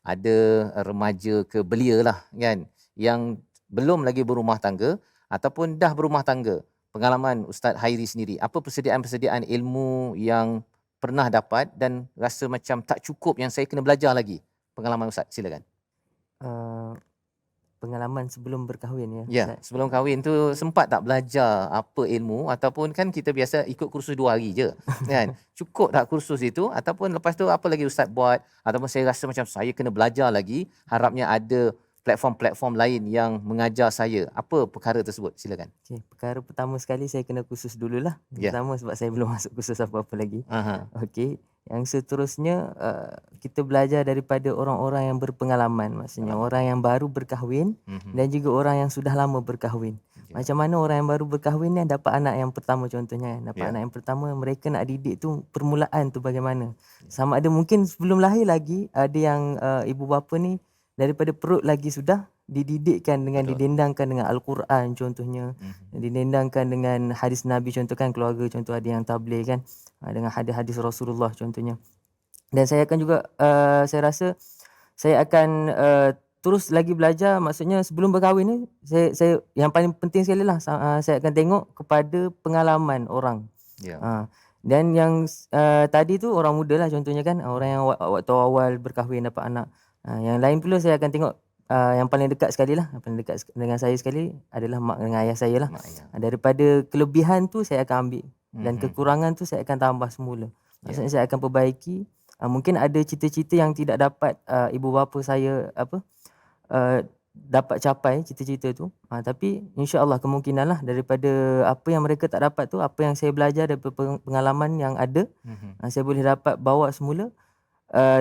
ada remaja ke belia lah kan, yang belum lagi berumah tangga ataupun dah berumah tangga, pengalaman Ustaz Hairi sendiri, apa persediaan ilmu yang pernah dapat dan rasa macam tak cukup yang saya kena belajar lagi? Pengalaman Ustaz, silakan. Pengalaman sebelum berkahwin ya. Ya, Ustaz. sebelum kahwin tu sempat tak belajar apa ilmu, ataupun kan kita biasa ikut kursus 2 hari je kan. Cukup tak kursus itu, ataupun lepas tu apa lagi Ustaz buat, ataupun saya rasa macam saya kena belajar lagi, harapnya ada platform-platform lain yang mengajar saya. Apa perkara tersebut? Silakan. Okay, perkara pertama sekali saya kena kursus dululah. Pertama sebab saya belum masuk kursus apa-apa lagi. Okey. Yang seterusnya kita belajar daripada orang-orang yang berpengalaman, maksudnya orang yang baru berkahwin dan juga orang yang sudah lama berkahwin. Macam mana orang yang baru berkahwin ni dapat anak yang pertama contohnya, dapat anak yang pertama, mereka nak didik tu permulaan tu bagaimana. Sama ada mungkin sebelum lahir lagi ada yang ibu bapa ni daripada perut lagi sudah dididikkan dengan didendangkan dengan Al-Quran contohnya, didendangkan dengan hadis Nabi, contoh kan keluarga, contoh ada yang tabligh kan, dengan hadis-hadis Rasulullah contohnya. Dan saya akan juga saya rasa saya akan terus lagi belajar, maksudnya sebelum berkahwin ni saya yang paling penting sekali lah saya akan tengok kepada pengalaman orang. Dan yang tadi tu orang muda lah contohnya kan, orang yang waktu awal berkahwin dapat anak. Yang lain pula saya akan tengok yang paling dekat sekali lah, yang paling dekat dengan saya sekali adalah mak dengan ayah saya lah. Daripada kelebihan tu saya akan ambil dan kekurangan tu saya akan tambah semula. Maksudnya saya akan perbaiki. Mungkin ada cita-cita yang tidak dapat ibu bapa saya dapat capai cita-cita tu. Tapi insya-Allah kemungkinan lah daripada apa yang mereka tak dapat tu, apa yang saya belajar daripada pengalaman yang ada, saya boleh dapat bawa semula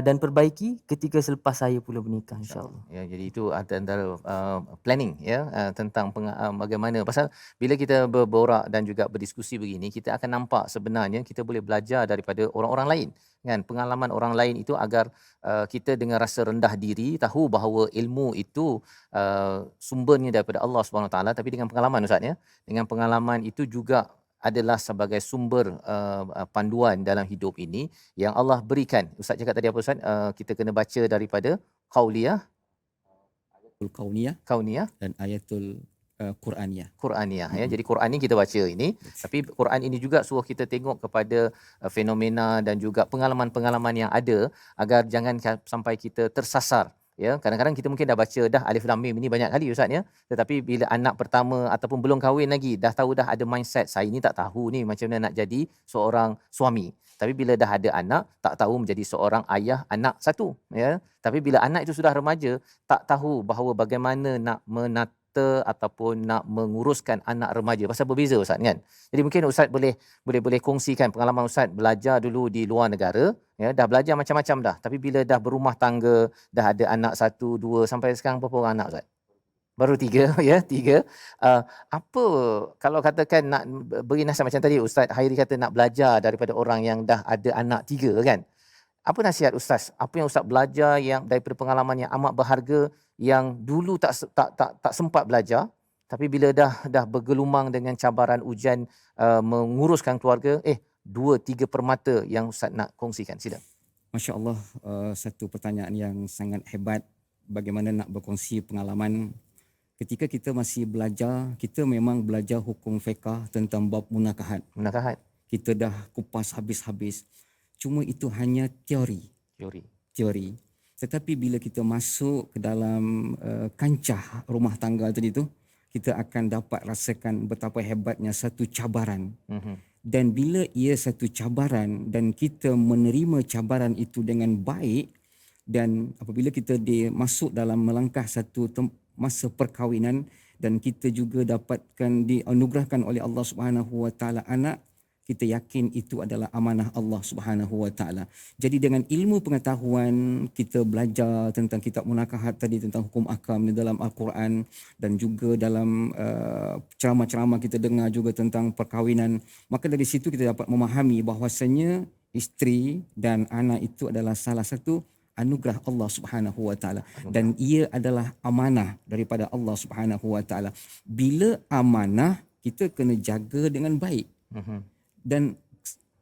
dan perbaiki ketika selepas saya pula bernikah, insya-Allah. Ya, jadi itu antara planning ya, tentang bagaimana, pasal bila kita berborak dan juga berdiskusi begini, kita akan nampak sebenarnya kita boleh belajar daripada orang-orang lain kan, pengalaman orang lain itu, agar kita dengan rasa rendah diri tahu bahawa ilmu itu sumbernya daripada Allah Subhanahu Taala, tapi dengan pengalaman Ustaz ya, dengan pengalaman itu juga adalah sebagai sumber panduan dalam hidup ini yang Allah berikan. Ustaz cakap tadi apa Ustaz? Kita kena baca daripada qauliyah, Ayatul kauniyah dan ayatul Quraniyah ya. Jadi Quran ni kita baca ini, tapi Quran ini juga suruh kita tengok kepada fenomena dan juga pengalaman-pengalaman yang ada, agar jangan sampai kita tersasar ya. Kadang-kadang kita mungkin dah baca dah Alif Lam Mim ini banyak kali Ustaz ya. Tetapi bila anak pertama ataupun belum kahwin lagi dah tahu dah ada mindset saya ni tak tahu ni macam mana nak jadi seorang suami. Tapi bila dah ada anak tak tahu menjadi seorang ayah anak satu ya. Tapi bila anak itu sudah remaja tak tahu bahawa bagaimana nak menata ataupun nak menguruskan anak remaja. Pasal berbeza Ustaz kan. Jadi mungkin Ustaz boleh kongsikan pengalaman Ustaz belajar dulu di luar negara ya, dah belajar macam-macam dah. Tapi bila dah berumah tangga, dah ada anak 1, 2 sampai sekarang berapa orang anak Ustaz? Baru 3 ya, 3. Apa kalau katakan nak beri nasihat macam tadi Ustaz Hairi kata nak belajar daripada orang yang dah ada anak 3 kan. Apa nasihat Ustaz? Apa yang Ustaz belajar yang daripada pengalaman yang amat berharga yang dulu tak sempat belajar tapi bila dah bergelumang dengan cabaran ujian menguruskan keluarga 2-3 permata yang Ustaz nak kongsikan. Sila. Masya Allah, satu pertanyaan yang sangat hebat. Bagaimana nak berkongsi pengalaman ketika kita masih belajar, kita memang belajar hukum fiqah tentang bab munakahat. Kita dah kupas habis-habis. Cuma itu hanya teori. Tetapi bila kita masuk ke dalam kancah rumah tangga tadi tu, kita akan dapat rasakan betapa hebatnya satu cabaran. Dan bila ia satu cabaran dan kita menerima cabaran itu dengan baik, dan apabila kita masuk dalam melangkah satu masa perkahwinan dan kita juga dapatkan dianugerahkan oleh Allah Subhanahu Wa Taala anak, kita yakin itu adalah amanah Allah Subhanahu Wa Taala. Jadi dengan ilmu pengetahuan kita belajar tentang kitab munakahat tadi, tentang hukum akam di dalam Al-Quran, dan juga dalam ceramah-ceramah kita dengar juga tentang perkahwinan, maka dari situ kita dapat memahami bahawasanya isteri dan anak itu adalah salah satu anugerah Allah Subhanahu Wa Taala dan ia adalah amanah daripada Allah Subhanahu Wa Taala. Bila amanah kita kena jaga dengan baik. Dan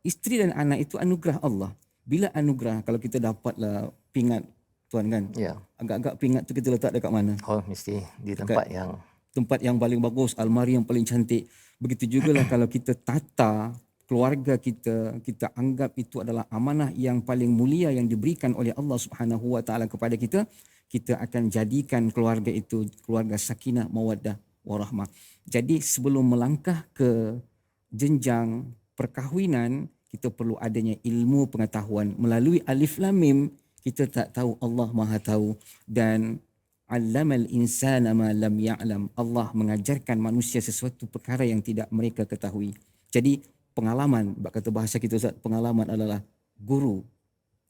isteri dan anak itu anugerah Allah. Bila anugerah, kalau kita dapatlah pingat tuan kan. Ya. Agak-agak pingat tu kita letak dekat mana? Oh, mesti di tempat yang paling bagus, almari yang paling cantik. Begitu jugalah kalau kita tata keluarga kita anggap itu adalah amanah yang paling mulia yang diberikan oleh Allah Subhanahu Wa Taala kepada kita, kita akan jadikan keluarga itu keluarga sakinah, mawaddah, warahmah. Jadi sebelum melangkah ke jenjang perkahwinan, kita perlu adanya ilmu pengetahuan. Melalui Alif Lam Mim, kita tak tahu Allah Maha tahu, dan allamal insana ma lam ya'lam. Allah mengajarkan manusia sesuatu perkara yang tidak mereka ketahui. Jadi pengalaman, kata bahasa kita Ustaz, pengalaman adalah guru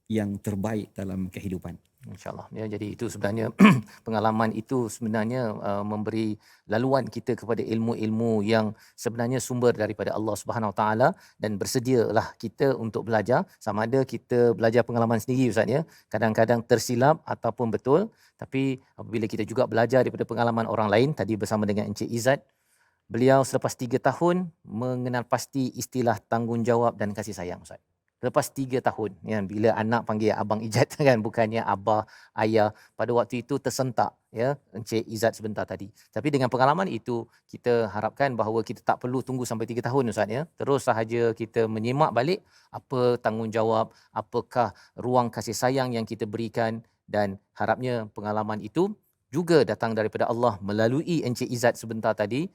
yang terbaik dalam kehidupan. InsyaAllah. Ya, jadi itu sebenarnya pengalaman itu sebenarnya memberi laluan kita kepada ilmu-ilmu yang sebenarnya sumber daripada Allah Subhanahu Wa Taala, dan bersedialah kita untuk belajar. Sama ada kita belajar pengalaman sendiri Ustaz ya, kadang-kadang tersilap ataupun betul, tapi apabila kita juga belajar daripada pengalaman orang lain. Tadi bersama dengan Encik Izzat, beliau selepas 3 tahun mengenal pasti istilah tanggungjawab dan kasih sayang Ustaz. Lepas 3 tahun ya, bila anak panggil Abang Ijat kan, bukannya abah, ayah. Pada waktu itu tersentak ya Encik Izzat sebentar tadi. Tapi dengan pengalaman itu, kita harapkan bahawa kita tak perlu tunggu sampai 3 tahun Ustaz ya. Terus sahaja kita menyimak balik apa tanggungjawab, apakah ruang kasih sayang yang kita berikan, dan harapnya pengalaman itu juga datang daripada Allah melalui Encik Izzat sebentar tadi.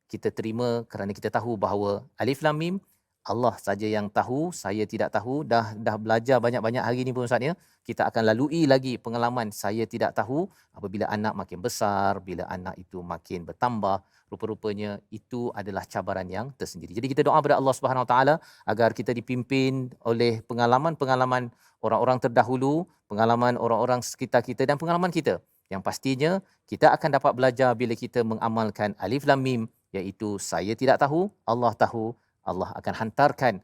Kita terima kerana kita tahu bahawa Alif Lam Mim Allah saja yang tahu, saya tidak tahu. Dah belajar banyak-banyak hari ni pun Ustaz ya. Kita akan lalui lagi pengalaman saya tidak tahu apabila anak makin besar, bila anak itu makin bertambah, rupa-rupanya itu adalah cabaran yang tersendiri. Jadi kita doa kepada Allah Subhanahu Wa Taala agar kita dipimpin oleh pengalaman-pengalaman orang-orang terdahulu, pengalaman orang-orang sekitar kita dan pengalaman kita. Yang pastinya kita akan dapat belajar bila kita mengamalkan Alif Lam Mim, iaitu saya tidak tahu, Allah tahu. Allah akan hantarkan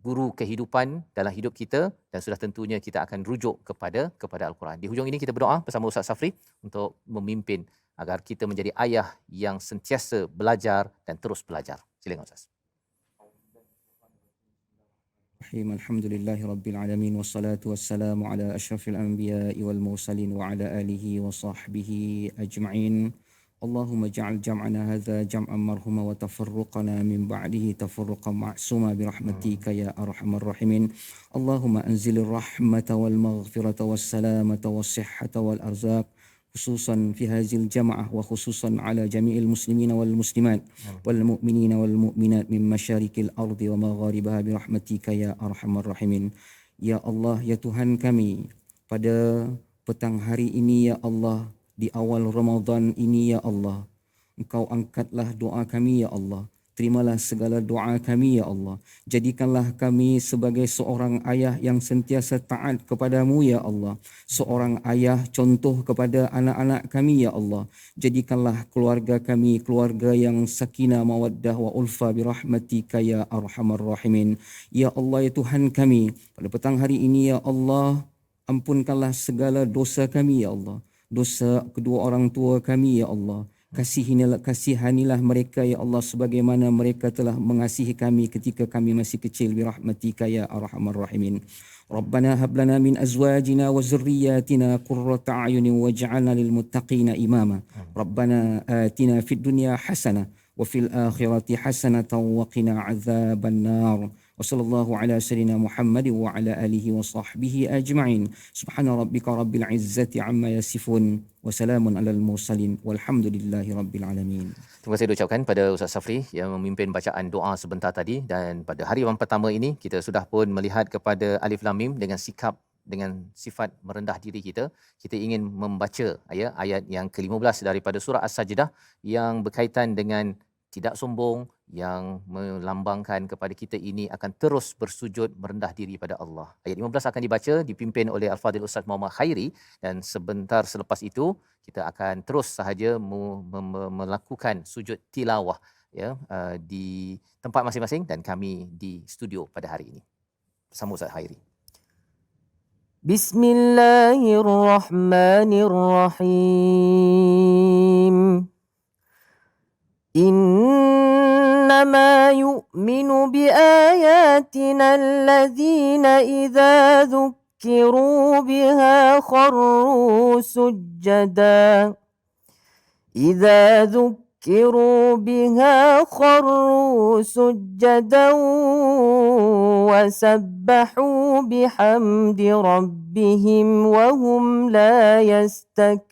guru kehidupan dalam hidup kita, dan sudah tentunya kita akan rujuk kepada Al-Quran. Di hujung ini kita berdoa bersama Ustaz Safri untuk memimpin agar kita menjadi ayah yang sentiasa belajar dan terus belajar. Silakan Ustaz. Alhamdulillahi Rabbil Alamin, wassalatu wassalamu ala ashrafil anbiya'i wal mursalin wa ala alihi wa sahbihi ajma'in. اللهم اجعل جمعنا هذا جمعا مرحوما وتفرقنا من بعده تفرقا معصوما برحمتك يا أرحم الراحمين. اللهم أنزل الرحمة والمغفرة والسلامة والصحة والأرزاق خصوصا في هذه الجمعة وخصوصا على جميع المسلمين والمسلمات والمؤمنين والمؤمنات من مشارق الأرض ومغاربها برحمتك يا أرحم الراحمين. Ya Allah, ya Tuhan kami, pada petang hari ini ya Allah, di awal Ramadan ini ya Allah, Engkau angkatlah doa kami ya Allah. Terimalah segala doa kami ya Allah. Jadikanlah kami sebagai seorang ayah yang sentiasa taat kepadamu ya Allah. Seorang ayah contoh kepada anak-anak kami ya Allah. Jadikanlah keluarga kami keluarga yang sakinah mawaddah wa ulfa birahmatika ya arhamar rahimin. Ya Allah, ya Tuhan kami, pada petang hari ini ya Allah, ampunkanlah segala dosa kami ya Allah. Dosa kedua orang tua kami ya Allah. Kasihanilah mereka ya Allah sebagaimana mereka telah mengasihi kami ketika kami masih kecil birahmatika ya arhamar rahimin. Rabbana hab lana min azwajina wa zurriyyatina qurrata a'yunin waj'alna lil muttaqina imama. Rabbana atina fid dunya hasanah wa fil akhirati hasanatan wa qina adzaban nar. وصلى الله على سيدنا محمد وعلى آله وصحبه أجمعين سبحان ربك رب العزة عما يصفون وسلام على المرسلين والحمد لله رب العالمين. Terima kasih diucapkan pada Ustaz Safri yang memimpin bacaan doa sebentar tadi, dan pada hari yang pertama ini kita sudah pun melihat kepada Alif Lam Mim dengan sikap, dengan sifat merendah diri kita. Kita ingin membaca ayat yang ke-15 daripada surah As-Sajdah yang berkaitan dengan tidak sombong, yang melambangkan kepada kita ini akan terus bersujud merendah diri pada Allah. Ayat 15 akan dibaca, dipimpin oleh Al-Fadhil Ustaz Muhammad Khairi, dan sebentar selepas itu kita akan terus sahaja melakukan sujud tilawah di tempat masing-masing dan kami di studio pada hari ini bersama Ustaz Khairi. Bismillahirrahmanirrahim. إنما يؤمن بآياتنا الذين إذا ذكروا بها خروا سجدا وسبحوا بحمد ربهم وهم لا يستكبرون.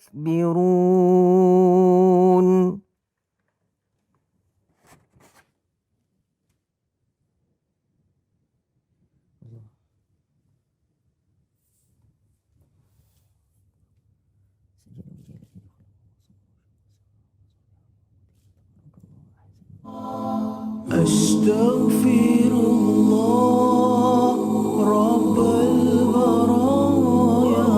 أستغفر الله رب البرايا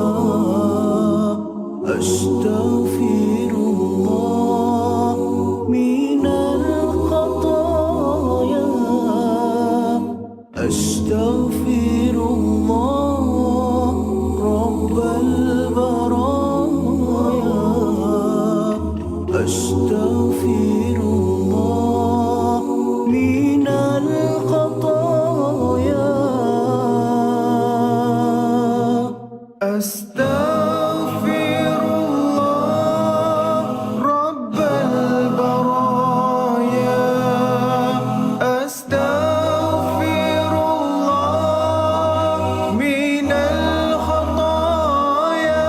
أستغفر الله من الخطايا أستغفر الله رب البرايا أستغفر الله من الخطايا أستغفر الله رب البرايا أستغفر الله من الخطايا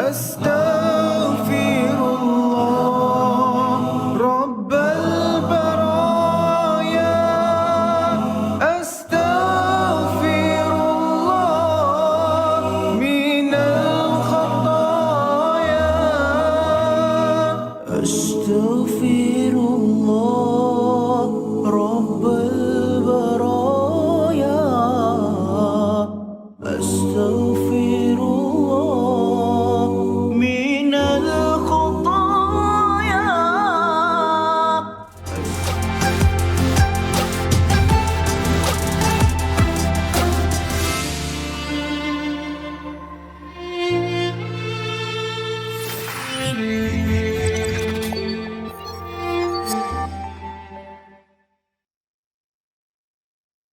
أستغفر الله رب البرايا أستغفر الله من الخطايا أستغفر الله رب البرايا أستغفر الله من الخطايا.